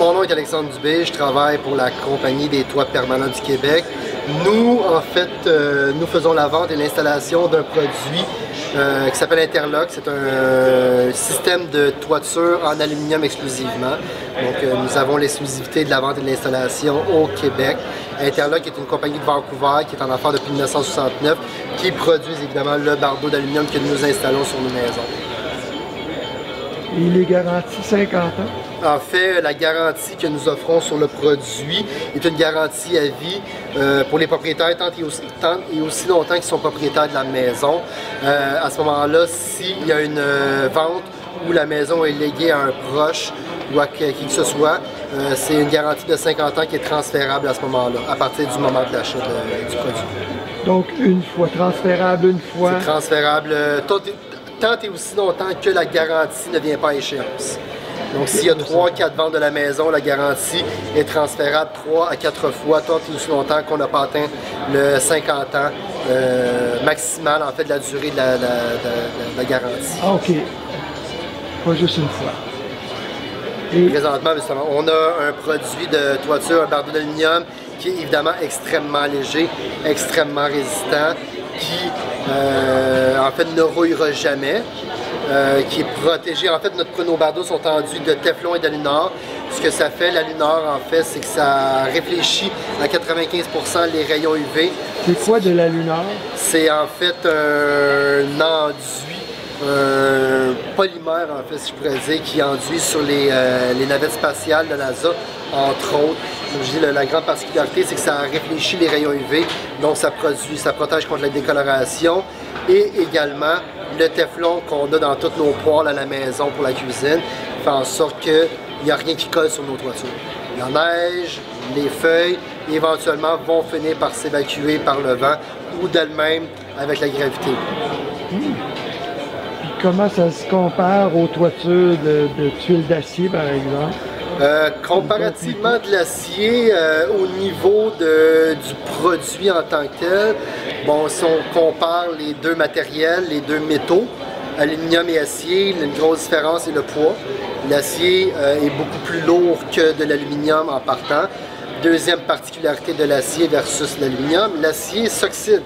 Mon nom est Alexandre Dubé, je travaille pour la compagnie des toits permanents du Québec. Nous, en fait, nous faisons la vente et l'installation d'un produit qui s'appelle Interlock. C'est un système de toiture en aluminium exclusivement. Donc, nous avons l'exclusivité de la vente et de l'installation au Québec. Interlock est une compagnie de Vancouver qui est en affaires depuis 1969, qui produit évidemment le bardeau d'aluminium que nous installons sur nos maisons. Il est garanti 50 ans? En fait, la garantie que nous offrons sur le produit est une garantie à vie pour les propriétaires tant et aussi longtemps qu'ils sont propriétaires de la maison. À ce moment-là, s'il y a une vente où la maison est léguée à un proche ou à qui que ce soit, c'est une garantie de 50 ans qui est transférable à ce moment-là, à partir du moment de l'achat du produit. Donc, une fois, transférable une fois? C'est transférable tant et aussi longtemps que la garantie ne vient pas à échéance. Donc, s'il y a 3-4 ventes de la maison, la garantie est transférable 3 à 4 fois, tant et aussi longtemps qu'on n'a pas atteint le 50 ans maximal, en fait, de la durée de la garantie. Ah, OK. Pas juste une fois. Et présentement, justement, on a un produit de toiture, un bardeau d'aluminium, qui est évidemment extrêmement léger, extrêmement résistant, qui, en fait, ne rouillera jamais. Qui est protégé. En fait, nos bardeaux sont enduits de Teflon et d'Alunar. Ce que ça fait, l'Alunar, en fait, c'est que ça réfléchit à 95% les rayons UV. C'est quoi de l'Alunar? C'est en fait un enduit, un polymère, en fait, si je pourrais dire, qui enduit sur les navettes spatiales de NASA, entre autres. Donc, je dis, la grande particularité, c'est que ça réfléchit les rayons UV, donc ça protège contre la décoloration. Et également, le Teflon qu'on a dans toutes nos poêles à la maison pour la cuisine fait en sorte qu'il n'y a rien qui colle sur nos toitures. La neige, les feuilles, éventuellement, vont finir par s'évacuer par le vent ou d'elles-mêmes avec la gravité. Puis comment ça se compare aux toitures de tuiles d'acier, par exemple? Comparativement de l'acier, au niveau du produit en tant que tel, bon, si on compare les deux matériels, les deux métaux, aluminium et acier, une grosse différence est le poids. L'acier est beaucoup plus lourd que de l'aluminium en partant. Deuxième particularité de l'acier versus l'aluminium, l'acier s'oxyde.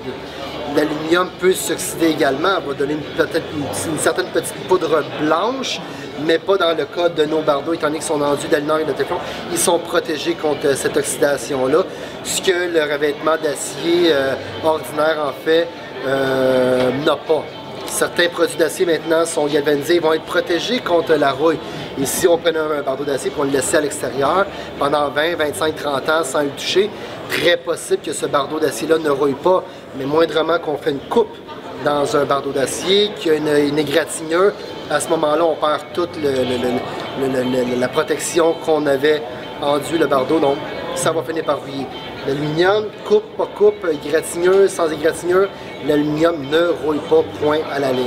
L'aluminium peut s'oxyder également, va donner une certaine petite poudre blanche, mais pas dans le cas de nos bardeaux, étant donné qu'ils sont enduits d'Alunar et de Teflon. Ils sont protégés contre cette oxydation-là, ce que le revêtement d'acier ordinaire, en fait, n'a pas. Certains produits d'acier maintenant sont galvanisés, ils vont être protégés contre la rouille. Et si on prenait un bardeau d'acier et on le laissait à l'extérieur pendant 20, 25, 30 ans sans le toucher, très possible que ce bardeau d'acier-là ne rouille pas, mais moindrement qu'on fait une coupe dans un bardeau d'acier, qu'il y a une égratignure, à ce moment-là, on perd toute la protection qu'on avait enduit le bardeau, donc ça va finir par rouiller. L'aluminium, coupe, pas coupe, égratignure, sans égratignure, l'aluminium ne rouille pas, point à la ligne.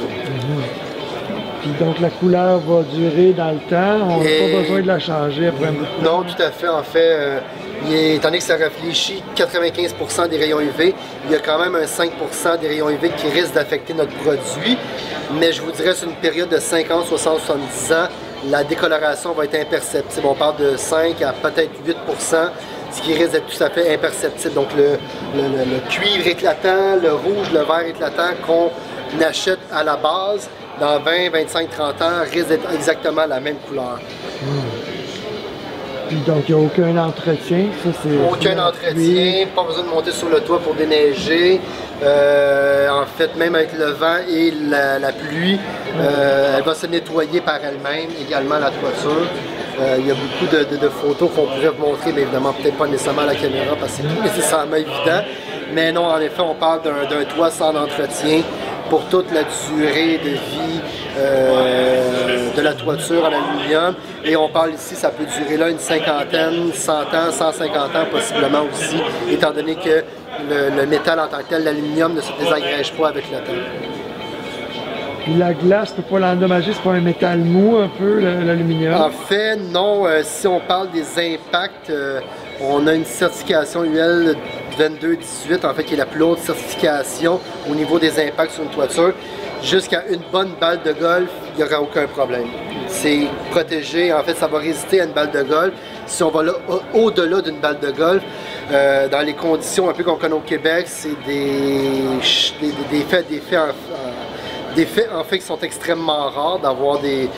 Puis donc la couleur va durer dans le temps, on n'a pas besoin de la changer après un bout de temps. Non, tout à fait. En fait, étant donné que ça réfléchit 95% des rayons UV, il y a quand même un 5% des rayons UV qui risquent d'affecter notre produit. Mais je vous dirais, sur une période de 50, 60, 70 ans, la décoloration va être imperceptible. On parle de 5 à peut-être 8%, ce qui risque d'être tout à fait imperceptible. Donc le cuivre éclatant, le rouge, le vert éclatant qu'on achète à la base, dans 20, 25, 30 ans, risque d'être exactement la même couleur. Puis donc, il n'y a aucun entretien? Aucun entretien, pas besoin de monter sur le toit pour déneiger. En fait, même avec le vent et la pluie, elle va se nettoyer par elle-même, également la toiture. Il y a beaucoup de photos qu'on pourrait vous montrer, mais évidemment peut-être pas nécessairement à la caméra parce que c'est pas nécessairement évident. Mais non, en effet, on parle d'un toit sans entretien pour toute la durée de vie de la toiture en aluminium. Et on parle ici, ça peut durer là une cinquantaine, 100 ans, 150 ans possiblement aussi, étant donné que le métal en tant que tel, l'aluminium, ne se désagrège pas avec le temps. Puis la glace ne peut pas l'endommager, c'est pas un métal mou un peu, l'aluminium? En fait, non. Si on parle des impacts, on a une certification UL 2218, en fait, qui est la plus haute certification au niveau des impacts sur une toiture. Jusqu'à une bonne balle de golf, il n'y aura aucun problème. c'est protégé. En fait, ça va résister à une balle de golf. Si on va au-delà d'une balle de golf, dans les conditions un peu qu'on connaît au Québec, c'est des faits en fait qui sont extrêmement rares d'avoir des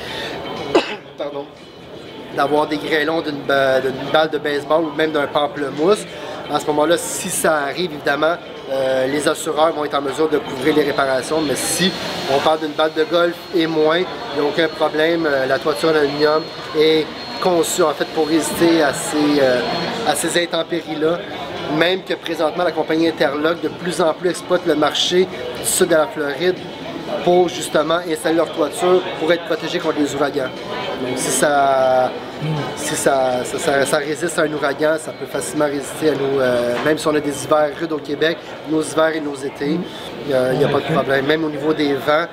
d'avoir des grêlons d'une balle de baseball ou même d'un pamplemousse. À ce moment-là, si ça arrive, évidemment, les assureurs vont être en mesure de couvrir les réparations, mais si on parle d'une balle de golf et moins, il n'y a aucun problème. La toiture d'aluminium est conçue en fait pour résister à ces intempéries-là. Même que présentement, la compagnie Interlock de plus en plus exploite le marché du sud de la Floride pour justement installer leur toiture pour être protégés contre les ouragans. Donc si ça résiste à un ouragan, ça peut facilement résister à nous, même si on a des hivers rudes au Québec, nos hivers et nos étés, il n'y a pas de problème. Même au niveau des vents,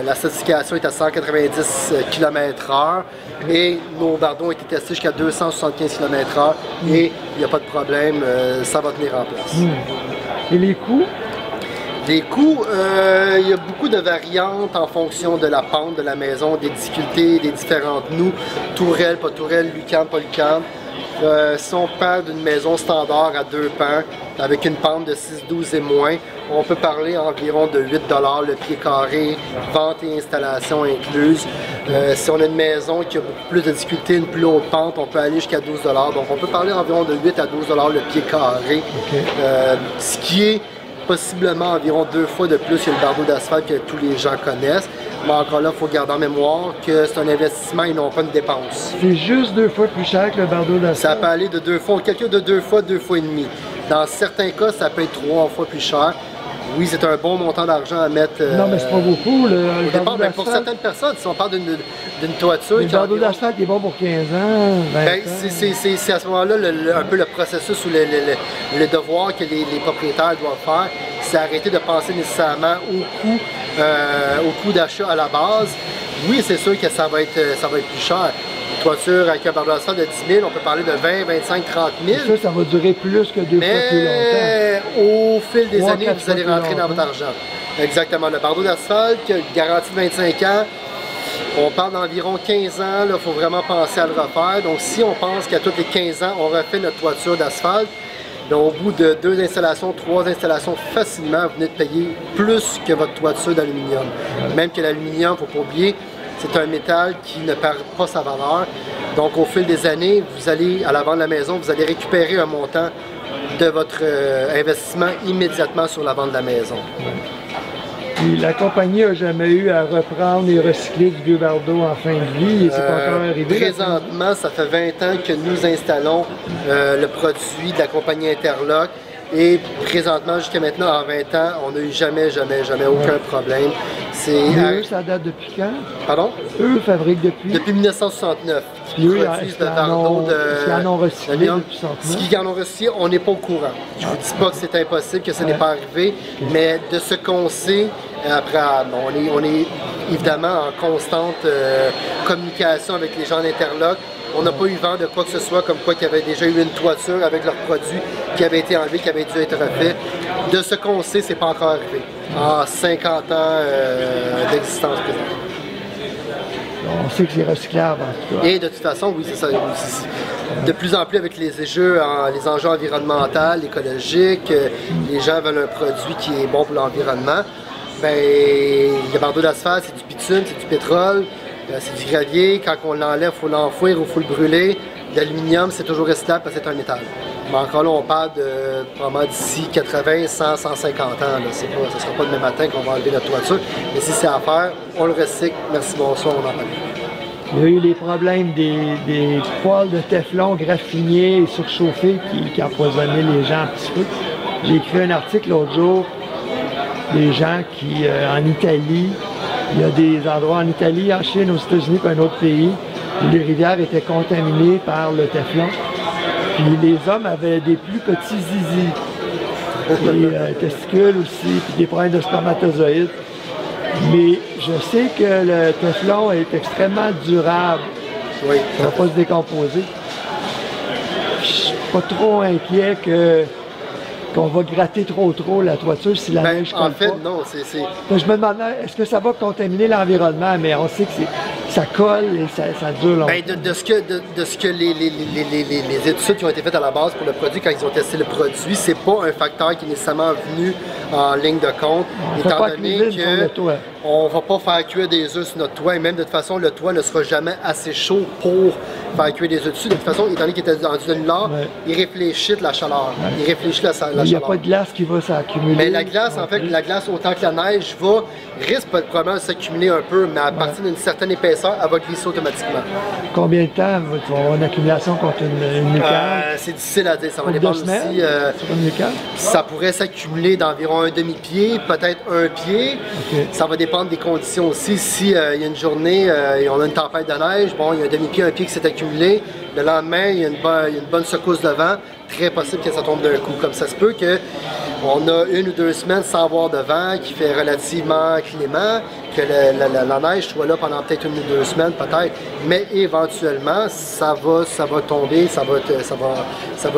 la certification est à 190 km/h et nos bardeaux ont été testés jusqu'à 275 km/h et il n'y a pas de problème, ça va tenir en place. Et les coûts? Les coûts, il y a beaucoup de variantes en fonction de la pente de la maison, des difficultés, des différentes noues, tourelle, pas tourelle, lucane, pas lucane. Si on parle d'une maison standard à 2 pans, avec une pente de 6-12 et moins, on peut parler environ de 8 $ le pied carré, vente et installation incluses. Si on a une maison qui a beaucoup plus de difficultés, une plus haute pente, on peut aller jusqu'à 12 $. Donc on peut parler environ de 8 à 12 $ le pied carré, ce qui est possiblement environ 2 fois de plus que le bardeau d'asphalte que tous les gens connaissent. Mais encore là, il faut garder en mémoire que c'est un investissement et non pas une dépense. C'est juste 2 fois plus cher que le bardeau d'asphalte? Ça peut aller de 2 fois, quelqu'un de 2 fois et demi. Dans certains cas, ça peut être 3 fois plus cher. Oui, c'est un bon montant d'argent à mettre. Non, mais c'est pas beaucoup. Au départ, mais pour certaines personnes, si on parle d'une toiture. Le bardeau d'asphalte est bon pour 15 ans. 20 ans. C'est à ce moment-là un peu le processus ou le devoir que les propriétaires doivent faire, c'est arrêter de penser nécessairement au coût d'achat à la base. Oui, c'est sûr que ça va être plus cher. Une toiture avec un bardeau d'asphalte de 10 000, on peut parler de 20, 25, 30 000. Ça va durer plus que 2 fois plus longtemps. Au fil des années, vous allez rentrer dans votre argent. Exactement. Le bardeau d'asphalte, qui a une garantie de 25 ans, on parle d'environ 15 ans, il faut vraiment penser à le refaire. Donc si on pense qu'à tous les 15 ans, on refait notre toiture d'asphalte, au bout de 2 installations, 3 installations, facilement, vous venez de payer plus que votre toiture d'aluminium. Même que l'aluminium, il ne faut pas oublier, c'est un métal qui ne perd pas sa valeur. Donc au fil des années, vous allez, à la vente de la maison, vous allez récupérer un montant de votre investissement immédiatement sur la vente de la maison. Puis la compagnie n'a jamais eu à reprendre et recycler du vieux bardeau en fin de vie et c'est pas encore arrivé? Présentement, ça fait 20 ans que nous installons le produit de la compagnie Interlock. Et présentement, jusqu'à maintenant, en 20 ans, on n'a eu jamais aucun problème. Eux, ça date depuis quand? Pardon? Eux fabriquent depuis? Depuis 1969. Puis eux, ils en ont recyclé depuis 69. Ce qu'ils en ont recyclé, on n'est pas au courant. Je ne vous dis pas que c'est impossible, que ce n'est pas arrivé, mais de ce qu'on sait, après, on est évidemment en constante communication avec les gens d'Interlock. On n'a pas eu vent de quoi que ce soit, comme quoi qu'il y avait déjà eu une toiture avec leur produit qui avait été enlevé, qui avait dû être refait. De ce qu'on sait, c'est pas encore arrivé. En 50 ans d'existence présente. On sait que c'est recyclable en tout cas. Et de toute façon, oui, c'est ça. De plus en plus avec les enjeux environnementaux, écologiques, les gens veulent un produit qui est bon pour l'environnement. Ben, le bardeau d'asphalte, c'est du bitume, c'est du pétrole. C'est du gravier, quand on l'enlève, il faut l'enfouir ou il faut le brûler. L'aluminium, c'est toujours recyclable parce que c'est un métal. Mais encore là, on parle de probablement d'ici 80, 100, 150 ans. Ce ne sera pas demain matin qu'on va enlever notre toiture. Mais si c'est à faire, on le recycle. Merci, bonsoir, on en parle. Il y a eu les problèmes des poêles de Teflon graffinés et surchauffés qui empoisonnaient les gens un petit peu. J'ai écrit un article l'autre jour, des gens qui, en Italie, il y a des endroits en Italie, en Chine, aux États-Unis, puis un autre pays, où les rivières étaient contaminées par le Teflon. Puis les hommes avaient des plus petits zizis, des testicules aussi, puis des problèmes de spermatozoïdes. Mais je sais que le Teflon est extrêmement durable. Oui. Ça ne va pas se décomposer. Je ne suis pas trop inquiet que qu'on va gratter trop la toiture si la neige colle en fait, pas? non. Je me demandais, est-ce que ça va contaminer l'environnement? Mais on sait que ça colle et ça dure longtemps. De ce que les études qui ont été faites à la base pour le produit, quand ils ont testé le produit, c'est pas un facteur qui est nécessairement venu en ligne de compte, étant donné qu'on ne va pas faire cuire des œufs sur notre toit, et même de toute façon, le toit ne sera jamais assez chaud pour faire cuire des œufs dessus. De toute façon, étant donné qu'il était dans du nulard, il réfléchit de la chaleur. Il réfléchit la chaleur. Il n'y a pas de glace qui va s'accumuler. Mais la glace, en fait, la glace, autant que la neige, risque probablement de s'accumuler un peu, mais à partir d'une certaine épaisseur, elle va glisser automatiquement. Combien de temps tu vas avoir une accumulation contre une lucarne? C'est difficile à dire. Ça va dépendre aussi. Ça pourrait s'accumuler d'environ un demi-pied, peut-être un pied. Okay. Ça va dépendre des conditions aussi. Si il y a une journée et on a une tempête de neige, bon, il y a un demi-pied, un pied qui s'est accumulé. Le lendemain, il y a une bonne secousse de vent. Très possible que ça tombe d'un coup. Comme ça se peut qu'on a 1 ou 2 semaines sans avoir de vent qui fait relativement clément, que la neige soit là pendant peut-être 1 ou 2 semaines, peut-être, mais éventuellement, ça va tomber, ça va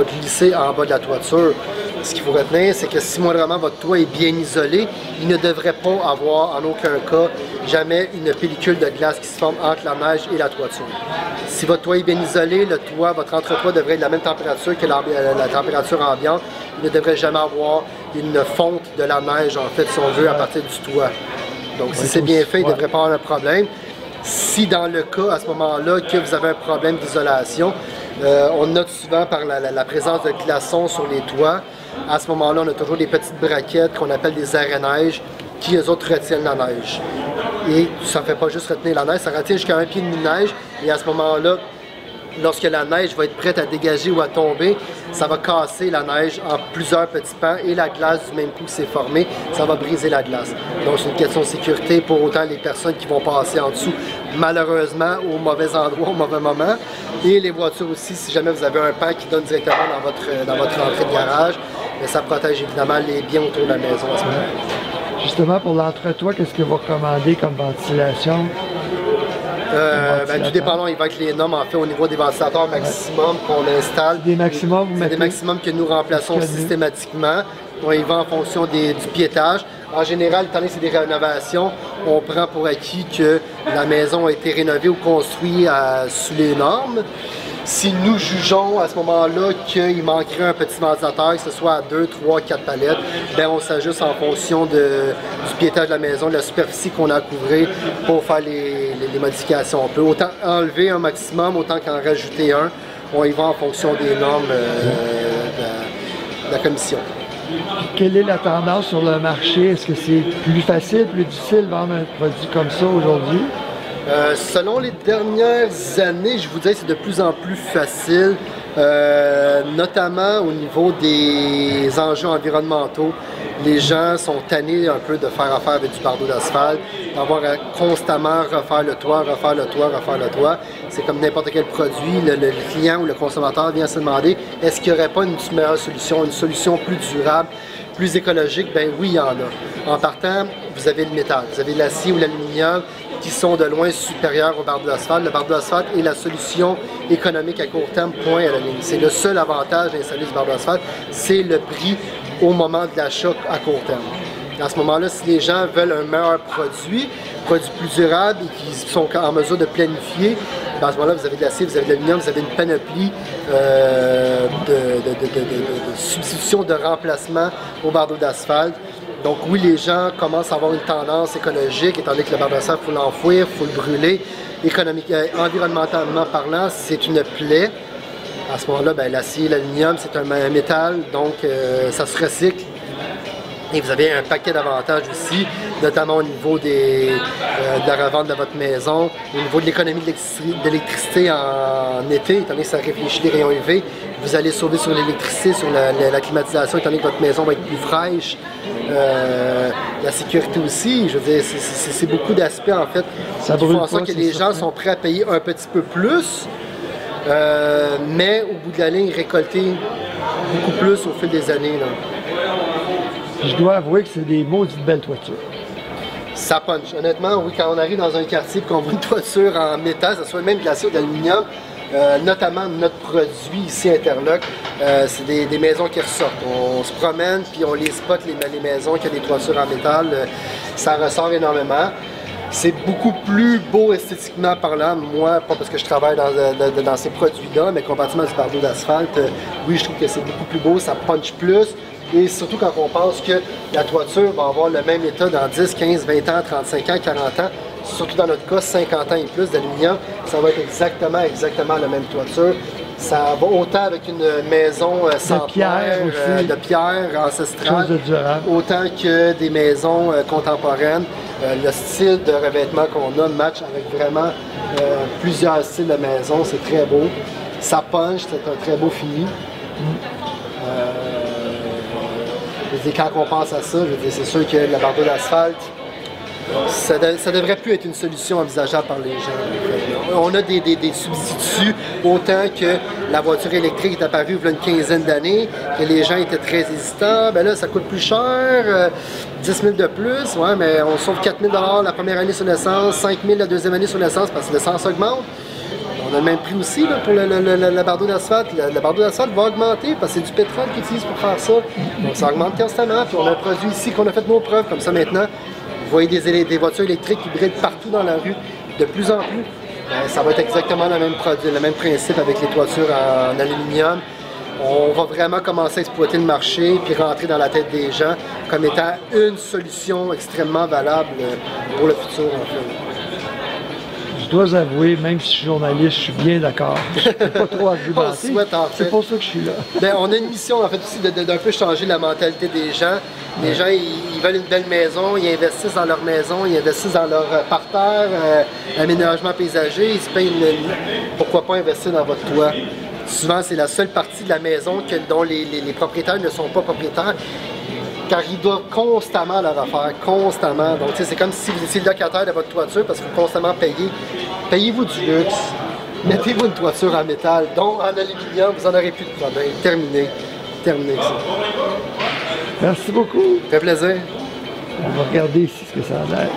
glisser en bas de la toiture. Ce qu'il faut retenir, c'est que si moindrement votre toit est bien isolé, il ne devrait pas avoir en aucun cas jamais une pellicule de glace qui se forme entre la neige et la toiture. Si votre toit est bien isolé, votre entretoit devrait être de la même température que la température ambiante. Il ne devrait jamais avoir une fonte de la neige, en fait, si on veut, à partir du toit. Donc, si c'est bien fait, il ne devrait pas avoir un problème. Si dans le cas, à ce moment-là, que vous avez un problème d'isolation, on note souvent par la présence de glaçons sur les toits. À ce moment-là, on a toujours des petites braquettes qu'on appelle des arrêts-neige qui, eux autres, retiennent la neige. Et ça ne fait pas juste retenir la neige, ça retient jusqu'à 1 pied de neige. Et à ce moment-là, lorsque la neige va être prête à dégager ou à tomber, ça va casser la neige en plusieurs petits pans et la glace du même coup qui s'est formée, ça va briser la glace. Donc c'est une question de sécurité pour autant les personnes qui vont passer en dessous, malheureusement au mauvais endroit, au mauvais moment. Et les voitures aussi, si jamais vous avez un pan qui donne directement dans votre entrée de garage, mais ça protège évidemment les biens autour de la maison à ce moment-là. Justement, pour l'entretoit, qu'est-ce que vous recommandez comme ventilation? Tout dépendant, il va être les normes en fait au niveau des ventilateurs maximum qu'on installe. Des maximums, vous mettez? Des maximums que nous remplaçons systématiquement. On y va en fonction du piétage. En général, étant donné que c'est des rénovations, on prend pour acquis que la maison a été rénovée ou construite sous les normes. Si nous jugeons à ce moment-là qu'il manquerait un petit ventilateur, que ce soit à 2, 3, 4 palettes, bien on s'ajuste en fonction du piétage de la maison, de la superficie qu'on a à couvrir pour faire les modifications. On peut autant enlever un maximum, autant qu'en rajouter un. On y va en fonction des normes de la commission. Quelle est la tendance sur le marché? Est-ce que c'est plus facile, plus difficile de vendre un produit comme ça aujourd'hui? Selon les dernières années, je vous dirais que c'est de plus en plus facile, notamment au niveau des enjeux environnementaux. Les gens sont tannés un peu de faire affaire avec du bardeau d'asphalte, d'avoir à constamment refaire le toit. C'est comme n'importe quel produit, le client ou le consommateur vient se demander est-ce qu'il n'y aurait pas une meilleure solution, une solution plus durable, plus écologique? Ben oui, il y en a. En partant, vous avez le métal, vous avez l'acier ou l'aluminium qui sont de loin supérieurs au bardeau d'asphalte. Le bardeau d'asphalte est la solution économique à court terme, point à la ligne. C'est le seul avantage d'installer du bardeau d'asphalte, c'est le prix au moment de l'achat à court terme. À ce moment-là, si les gens veulent un meilleur produit plus durable et qui sont en mesure de planifier, à ce moment-là, vous avez de l'acier, vous avez de l'aluminium, vous avez une panoplie de substitution, de remplacement au bardeau d'asphalte. Donc oui, les gens commencent à avoir une tendance écologique, étant donné que le bardeau d'asphalte, il faut l'enfouir, il faut le brûler. Environnementalement parlant, c'est une plaie. À ce moment-là, l'acier, l'aluminium, c'est un métal, donc ça se recycle. Et vous avez un paquet d'avantages aussi, notamment au niveau de la revente de votre maison, au niveau de l'économie d'électricité en été, étant donné que ça réfléchit les rayons UV. Vous allez sauver sur l'électricité, sur la climatisation, étant donné que votre maison va être plus fraîche. La sécurité aussi, je veux dire, c'est beaucoup d'aspects en fait qui font en sorte que les gens sont prêts à payer un petit peu plus, mais au bout de la ligne, récolter beaucoup plus au fil des années. Là. Je dois avouer que c'est des maudites belles toitures. Ça punch. Honnêtement, oui, quand on arrive dans un quartier et qu'on voit une toiture en métal, que ce soit même glacé ou d'aluminium, notamment notre produit ici, Interlock, c'est des maisons qui ressortent. On se promène, puis on les spot, les maisons qui ont des toitures en métal, ça ressort énormément. C'est beaucoup plus beau esthétiquement parlant, moi, pas parce que je travaille dans ces produits-là, mais comparativement du bardeau d'asphalte, oui, je trouve que c'est beaucoup plus beau, ça punch plus. Et surtout quand on pense que la toiture va avoir le même état dans 10, 15, 20 ans, 35 ans, 40 ans, surtout dans notre cas, 50 ans et plus d'aluminium, ça va être exactement la même toiture. Ça va autant avec une maison centenaire, de pierre ancestrale, autant que des maisons contemporaines. Le style de revêtement qu'on a match avec vraiment plusieurs styles de maison, c'est très beau. Ça punch, c'est un très beau fini. Quand on pense à ça, c'est sûr que la bardeau d'asphalte, ça devrait plus être une solution envisageable par les gens. On a des substituts, autant que la voiture électrique est apparue il y a une quinzaine d'années, que les gens étaient très hésitants. Ben là, ça coûte plus cher, 10 000 de plus, ouais, mais on sauve 4 000 la première année sur l'essence, 5 000 la deuxième année sur l'essence parce que l'essence augmente. On a le même prix aussi là, pour le bardeau d'asphalte. Le bardeau d'asphalte va augmenter parce que c'est du pétrole qu'ils utilisent pour faire ça. Donc ça augmente constamment. Puis on a un produit ici qu'on a fait nos preuves. Comme ça maintenant, vous voyez des voitures électriques qui brillent partout dans la rue, de plus en plus. Ça va être exactement le même produit, le même principe avec les toitures en aluminium. On va vraiment commencer à exploiter le marché puis rentrer dans la tête des gens comme étant une solution extrêmement valable pour le futur en fait. Je dois avouer, même si je suis journaliste, je suis bien d'accord. Je ne peux pas trop argumenter. C'est pour ça que je suis là. Bien, on a une mission en fait aussi d'un peu changer la mentalité des gens. Les gens, ils veulent une belle maison, ils investissent dans leur maison, ils investissent dans leur parterre, aménagement paysager, ils se payent pourquoi pas investir dans votre toit. Souvent, c'est la seule partie de la maison dont les propriétaires ne sont pas propriétaires. Car ils doivent constamment leur affaire, constamment. Donc, c'est comme si vous étiez le locataire de votre toiture parce que vous constamment payez. Payez-vous du luxe. Mettez-vous une toiture en métal, donc en aluminium, vous n'en aurez plus de problème. Terminé. Terminé ça. Merci beaucoup. Ça fait plaisir. On va regarder ici ce que ça a l'air.